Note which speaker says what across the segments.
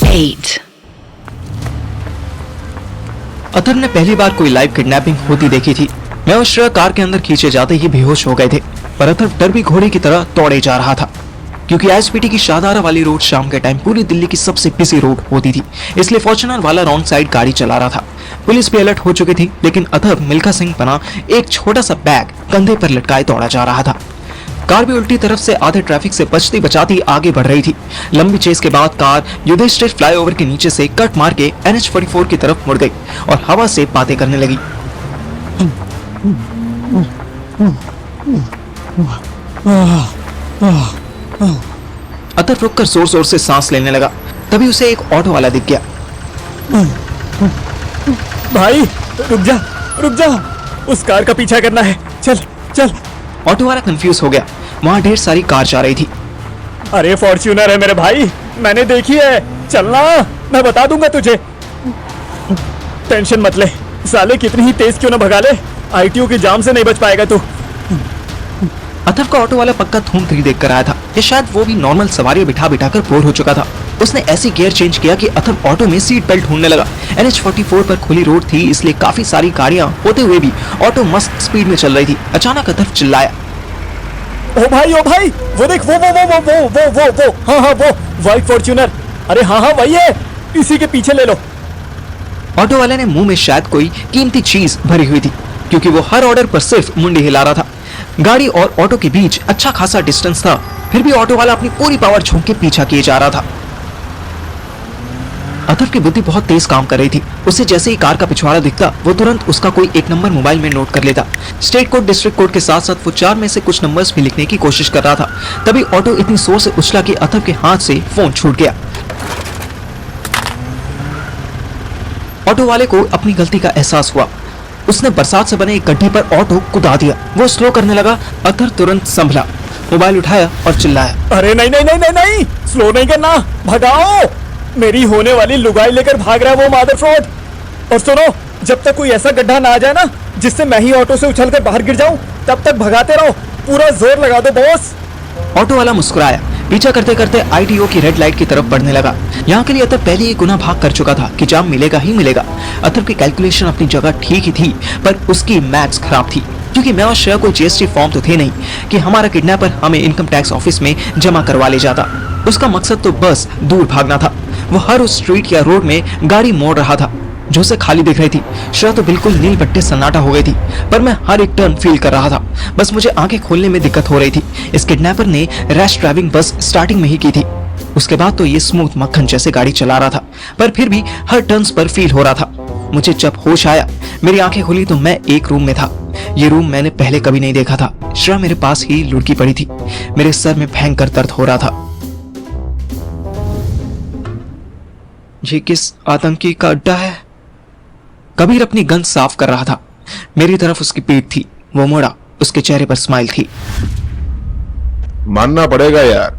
Speaker 1: 8.
Speaker 2: अतर ने पहली बार कोई लाइव किडनैपिंग होती देखी थी। मैं और श्रेया कार के अंदर खींचे जाते ही बेहोश हो गए थे, पर अतर डर भी घोड़े की तरह दौड़े जा रहा था, क्योंकि एसपीटी की शाहदारा वाली रोड शाम के टाइम पूरी दिल्ली की सबसे बिजी रोड होती थी, इसलिए फॉर्च्यूनर वाला रॉन्ग साइड गाड़ी चला रहा था। पुलिस भी अलर्ट हो चुकी थी, लेकिन अतर मिल्खा सिंह बना एक छोटा सा बैग कंधे पर लटकाए दौड़ा जा रहा था। कार भी उल्टी तरफ से आधे ट्रैफिक से बचती बचाती आगे बढ़ रही थी। लंबी चेस के बाद कार युधिष्ठिर फ्लाईओवर के नीचे से कट मार के NH44 की तरफ मुड़ गई और हवा से बातें करने लगी। अतर रुककर जोर जोर से सांस लेने लगा। तभी उसे एक ऑटो वाला दिख गया।
Speaker 3: भाई रुक जा, उस कार का पीछा करना है, चल चल।
Speaker 2: ऑटो वाला कंफ्यूज हो गया, वहां ढेर सारी कार जा रही थी।
Speaker 3: अरे फॉर्च्यूनर है मेरे भाई, मैंने देखी है, चलना, मैं बता दूंगा तुझे। टेंशन मत ले साले, कितनी ही तेज क्यों ना भगा ले, ITO के जाम से नहीं बच पाएगा तू।
Speaker 2: अतर का ऑटो वाला पक्का धूम-3 देख कर आया था, या शायद वो भी नॉर्मल सवारी बिठा बिठा कर बोर हो चुका था। उसने ऐसी गियर चेंज किया कि अतर ऑटो में सीट बेल्ट ढूंढने लगा। NH44 पर खुली रोड थी, इसलिए काफी सारी गाड़ियां होते हुए भी ऑटो मस्त स्पीड में चल रही थी। अचानक अतर चिल्लाया,
Speaker 3: ओ भाई वो देख, वो हाँ वो व्हाइट फॉर्च्यूनर, अरे हाँ वही है, इसी के पीछे ले लो।
Speaker 2: ऑटो वाले ने मुंह में शायद कोई कीमती चीज भरी हुई थी, क्योंकि वो हर ऑर्डर पर सिर्फ मुंडी हिला रहा था। गाड़ी और ऑटो के बीच अच्छा खासा डिस्टेंस था, फिर भी ऑटो वाला अपनी पूरी पावर झोंक के पीछा किए जा रहा था। अतर की बुद्धि बहुत तेज काम कर रही थी। उसे जैसे ही कार का पिछवाड़ा दिखता, वो तुरंत उसका कोई एक नंबर मोबाइल में नोट कर लेता। स्टेट कोड, डिस्ट्रिक्ट कोड के साथ साथ वो 4 में से कुछ नंबर्स भी लिखने की कोशिश कर रहा था। तभी ऑटो इतनी जोर से उछला कि अतर के हाथ से फोन छूट गया। ऑटो वाले को अपनी गलती का एहसास हुआ। उसने बरसात से बने एक गड्ढे पर ऑटो कुदा दिया। वो स्लो करने लगा। अतर तुरंत संभला, मोबाइल उठाया और चिल्लाया,
Speaker 3: अरे नहीं, स्लो नहीं करना, भगाओ, मेरी होने वाली लुगाई लेकर भाग रहा है वो मादर फ्रॉड। और सुनो, जब तक कोई ऐसा गड्ढा ना आ जाए ना जिससे मैं ही ऑटो से उछलकर बाहर गिर जाऊं, तब तक भगाते रहो, पूरा जोर लगा दो बॉस।
Speaker 2: ऑटो वाला मुस्कुराया। पीछा करते करते ITO की रेड लाइट की तरफ बढ़ने लगा। यहाँ के लिए अतर पहले ही गुना भाग कर चुका था कि जाम मिलेगा ही मिलेगा। अतर की कैलकुलेशन अपनी जगह ठीक ही थी, पर उसकी मैथ्स खराब थी, क्योंकि मैं और श्रेया कोई GST फॉर्म तो थे नहीं कि हमारा किडनैपर हमें इनकम टैक्स ऑफिस में जमा करवा ले जाता। उसका मकसद तो बस दूर भागना था। वो हर उस स्ट्रीट या रोड में गाड़ी मोड़ रहा था जो उसे खाली दिख रही थी। श्रेया तो बिल्कुल नील बट्टे सन्नाटा हो गई थी, पर मैं हर एक टर्न फील कर रहा था। बस मुझे आंखें खोलने में दिक्कत हो रही थी। इस किडनैपर ने रैश ड्राइविंग बस स्टार्टिंग में ही की थी। उसके बाद तो ये स्मूथ मक्खन जैसे गाड़ी चला रहा था, पर फिर भी हर टर्न्स पर फील हो रहा था। मुझे जब होश आया, मेरी आंखें खुली तो मैं एक रूम में था। ये रूम मैंने पहले कभी नहीं देखा था। श्रेया मेरे पास ही लुढ़की पड़ी थी। मेरे सर में भयंकर दर्द हो रहा था। ये किस आतंकी का अड्डा है? कबीर अपनी गन साफ कर रहा था। मेरी तरफ उसकी पीठ थी। वो मुड़ा, उसके चेहरे पर स्माइल थी।
Speaker 4: मानना पड़ेगा यार,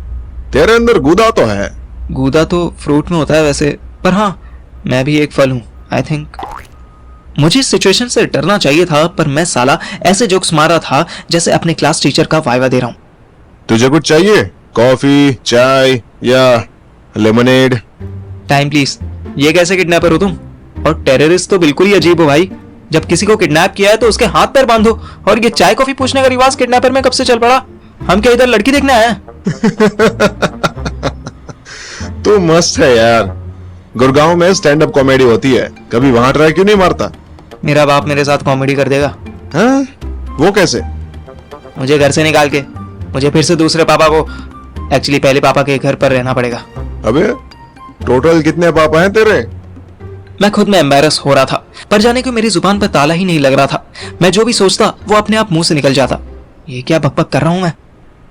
Speaker 4: तेरे अंदर गूदा तो है।
Speaker 2: गूदा तो फ्रूट में होता है वैसे, पर हाँ, मैं भी एक फल हूं, आई थिंक। मुझे इस सिचुएशन से डरना चाहिए था, पर मैं साला ऐसे जोक्स मार रहा था जैसे अपने क्लास टीचर का वाइवा दे रहा हूं।
Speaker 4: तुझे कुछ चाहिए? कॉफी, चाय या लेमनेड?
Speaker 2: Time please. ये कैसे किडनैपर हो तुम? और टेररिस्ट तो बिल्कुल ही अजीब हो भाई। जब किसी को किडनैप किया है तो उसके हाथ पैर बांधो, और ये चाय कॉफी पूछने का रिवाज किडनैपर में कब से चल पड़ा? हम क्या इधर लड़की देखने आए हैं?
Speaker 4: तू मस्त है यार। गुड़गांव में स्टैंड अप कॉमेडी होती है, कभी वहां ट्राई क्यों नहीं मारता?
Speaker 2: मेरा बाप मेरे साथ कॉमेडी कर देगा।
Speaker 4: हाँ? वो कैसे?
Speaker 2: मुझे घर से निकाल के मुझे फिर से दूसरे पापा को, एक्चुअली पहले पापा के घर पर रहना पड़ेगा।
Speaker 4: अबे टोटल कितने पापा हैं तेरे?
Speaker 2: मैं खुद में एम्बैरस हो रहा था, पर जाने क्यों मेरी जुबान पर ताला ही नहीं लग रहा था। मैं जो भी सोचता वो अपने आप मुंह से निकल जाता। ये क्या बकबक कर रहा हूं मैं?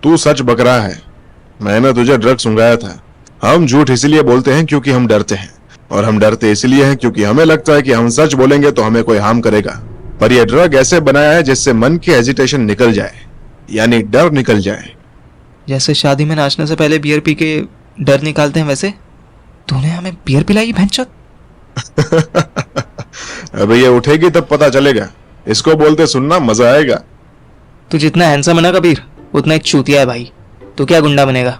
Speaker 4: तू सच बक रहा है। मैंने तुझे ड्रग सुंघाया था। हम झूठ इसलिए बोलते हैं क्योंकि हम डरते हैं, और हम डरते इसलिए हैं क्योंकि हमें लगता है कि हम सच बोलेंगे तो हमें कोई हार्म करेगा। पर यह ड्रग ऐसे बनाया है जिससे मन की हेजिटेशन निकल जाए, यानी डर निकल जाए।
Speaker 2: जैसे शादी में नाचने से पहले बियर पी के डर निकालते हैं, वैसे तूने हमें बियर पिलाई भैंचोद?
Speaker 4: अबे ये उठेगी तब पता चलेगा। इसको बोलते सुनना मजा आएगा।
Speaker 2: तू जितना हैंडसम है ना कबीर, उतना एक चूतिया है भाई। तू क्या गुंडा बनेगा?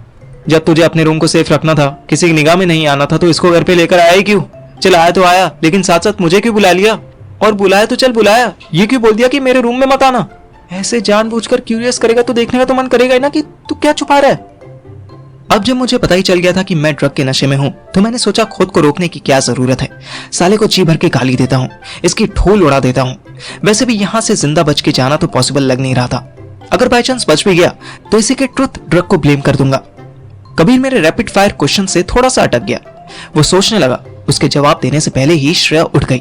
Speaker 2: जब तुझे अपने रूम को सेफ रखना था, किसी की निगाह में नहीं आना था, तो इसको घर पे लेकर आया ही क्यों? चल आया तो आया, लेकिन साथ साथ मुझे क्यों बुला लिया? और बुलाया तो चल बुलाया, ये क्यों बोल दिया कि मेरे रूम में मत आना? ऐसे जानबूझकर क्यूरियस करेगा तो देखने का तो मन करेगा ही ना कि तू क्या छुपा रहा है। अब जब मुझे पता ही चल गया था कि मैं ड्रग के नशे में हूं, तो मैंने सोचा खुद को रोकने की क्या जरूरत है। साले को जी भर के गाली देता हूं, इसकी ठोल उड़ा देता हूं। वैसे भी यहां से जिंदा बच के जाना तो पॉसिबल लग नहीं रहा था। अगर बाई चांस बच भी गया तो इसी के ट्रुथ ड्रग को ब्लेम कर दूंगा। कबीर मेरे रैपिड फायर क्वेश्चन से थोड़ा सा अटक गया। वो सोचने लगा। उसके जवाब देने से पहले ही श्रेया उठ गई।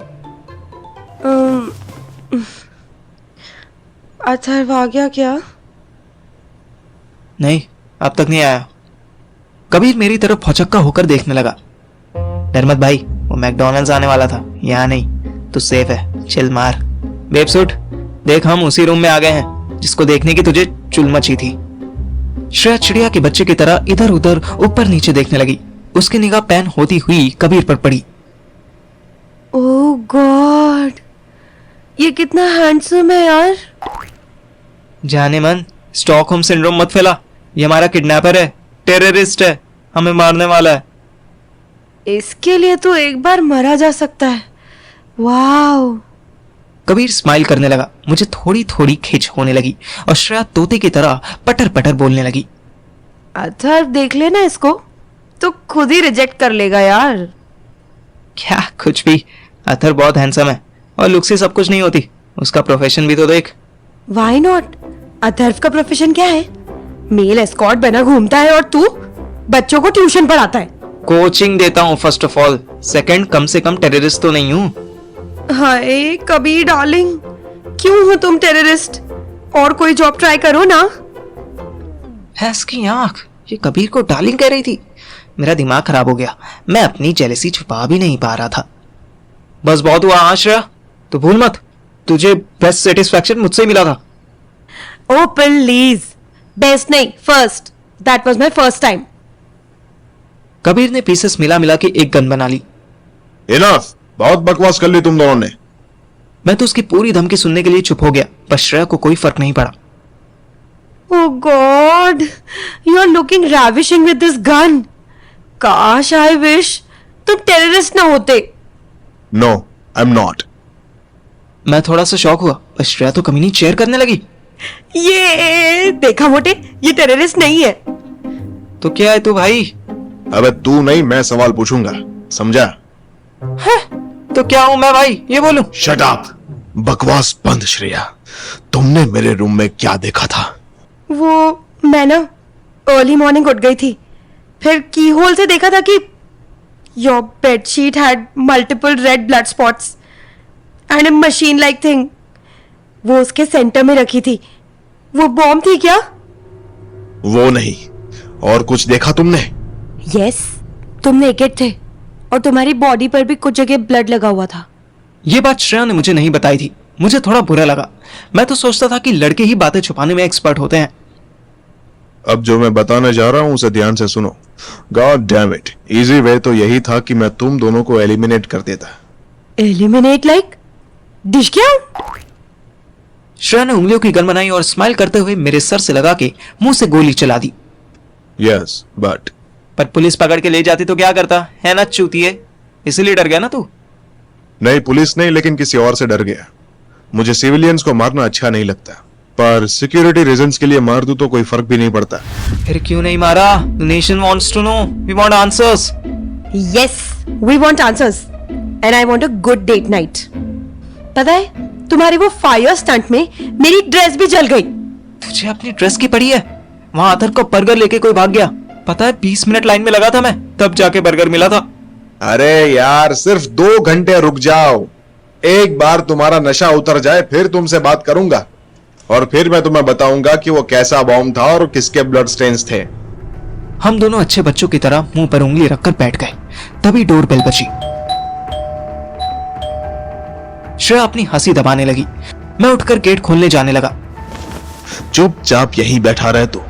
Speaker 1: अथर्व आ गया क्या?
Speaker 2: नहीं, अब तक नहीं आया। कबीर मेरी तरफ भौचक्का होकर देखने लगा। डर मत भाई, वो मैकडॉनल्ड्स आने वाला था, यहाँ नहीं। तू सेफ है, चिल मार। बेबसूट, देख हम उसी रूम में आ गए हैं जिसको देखने की तुझे चुल मची थी। श्रेया चिड़िया के बच्चे की तरह इधर उधर ऊपर नीचे देखने लगी। उसकी निगाह पैन होती हुई कबीर पर पड़ी।
Speaker 1: ओह गॉड, ये कितना हैंडसम है यार।
Speaker 2: जाने मन, स्टॉकहोम सिंड्रोम मत फैला। ये हमारा किडनैपर है, टेररिस्ट है, हमें मारने वाला है।
Speaker 1: इसके लिए तो एक बार मरा जा सकता है। वाओ।
Speaker 2: कबीर स्माइल करने लगा। मुझे थोड़ी थोड़ी खिंच होने लगी और श्रेया तोते की तरह पटर पटर बोलने लगी।
Speaker 1: अथर्व देख लेना इसको, तो खुद ही रिजेक्ट कर लेगा यार।
Speaker 2: क्या कुछ भी, अथर बहुत हैंडसम है और लुक से सब कुछ नहीं होती। उसका प्रोफेशन भी तो देख।
Speaker 1: Why not? अथर्व का प्रोफेशन क्या है? मेल एस्कॉर्ट बना घूमता है और तू बच्चों को ट्यूशन पढ़ाता है।
Speaker 2: कोचिंग देता हूँ फर्स्ट ऑफ ऑल, सेकंड कम से कम टेररिस्ट तो नहीं हूँ।
Speaker 1: हाय कबीर डार्लिंग, क्यों हो तुम टेररिस्ट? और कोई जॉब ट्राई करो ना।
Speaker 2: भैंस की आंख, ये कबीर को डार्लिंग कह रही थी। मेरा दिमाग खराब हो गया। मैं अपनी जेलसी छुपा भी नहीं पा रहा था। बस बहुत हुआ आश्रया, तो भूल मत तुझे बेस्ट सेटिस्फैक्शन मुझसे ही मिला था।
Speaker 1: ओ प्लीज, बेस्ट नहीं, first. That was my first time.
Speaker 2: Kabir ने पीसेस मिला मिला के एक गन बना ली।
Speaker 4: इनफ, बहुत बकवास कर ली तुम दोनों ने।
Speaker 2: मैं तो उसकी पूरी धमकी सुनने के लिए चुप हो गया, पर श्रेया को कोई फर्क नहीं पड़ा।
Speaker 1: Oh God, you are looking ravishing with this gun. काश I wish तुम टेररिस्ट ना होते।
Speaker 4: No, I am not.
Speaker 2: मैं थोड़ा सा शॉक हुआ, पर श्रेया तो कमीनी चेयर करने लगी।
Speaker 1: ये देखा मोटे, ये टेररिस्ट नहीं है।
Speaker 2: तो क्या है तू भाई?
Speaker 4: अबे तू नहीं, मैं सवाल पूछूंगा, समझा?
Speaker 2: तो क्या हूं मैं भाई, ये बोलूं?
Speaker 4: शट अप, बकवास बंद। श्रेया, तुमने मेरे रूम में क्या देखा था?
Speaker 1: वो मैं ना अर्ली मॉर्निंग उठ गई थी, फिर की होल से देखा था कि your bedsheet had multiple red blood spots and a machine like thing. वो उसके सेंटर में रखी थी। वो बॉम्ब थी क्या?
Speaker 4: वो नहीं, और कुछ देखा तुमने?
Speaker 1: यस, तुम नेकेड थे और तुम्हारी बॉडी पर भी कुछ जगह ब्लड लगा हुआ था।
Speaker 2: ये बात श्रेया ने मुझे नहीं बताई थी। मुझे थोड़ा बुरा लगा। मैं तो सोचता था कि लड़के ही बातें छुपाने में एक्सपर्ट होते हैं।
Speaker 4: अब जो मैं बताने जा रहा हूं उसे ध्यान से सुनो। God damn it, easy way तो यही था कि मैं तुम दोनों को एलिमिनेट कर देता।
Speaker 1: Eliminate like? डिश क्या?
Speaker 2: श्रेया ने उंगलियों की गन बनाई और स्माइल करते हुए मेरे सर से लगा के मुंह से गोली चला दी।
Speaker 4: यस, बट
Speaker 2: पर पुलिस पकड़ के ले जाती तो क्या करता है ना चूतिए? इसीलिए डर गया ना तू?
Speaker 4: नहीं, पुलिस नहीं, लेकिन किसी और से डर गया। मुझे सिविलियंस को मारना अच्छा नहीं लगता, पर सिक्योरिटी रीजंस के लिए मार दूं तो कोई फर्क भी नहीं पड़ता।
Speaker 2: फिर क्यों नहीं मारा? The nation wants to know, we want answers.
Speaker 1: Yes, we want answers and I want a good date night. पता है, तुम्हारे वो फायर स्टंट में मेरी ड्रेस भी जल गई।
Speaker 2: तुझे अपनी ड्रेस की पड़ी है? वहां अथर को बर्गर लेके कोई भाग गया। पता है 20 मिनट लाइन में लगा था मैं, तब जाके बर्गर मिला था।
Speaker 4: अरे यार, सिर्फ 2 घंटे रुक जाओ। एक बार तुम्हारा नशा उतर जाए फिर तुमसे बात करूंगा, और फिर मैं तुम्हें बताऊंगा कि वो कैसा बॉम्ब था और किसके ब्लड स्टेन्स थे।
Speaker 2: हम दोनों अच्छे बच्चों की तरह मुंह पर उंगली रखकर बैठ गए। तभी डोर बेल बजी। श्रेया अपनी हंसी दबाने लगी। मैं उठकर गेट खोलने जाने लगा।
Speaker 4: चुपचाप यहीं बैठा रहे तू,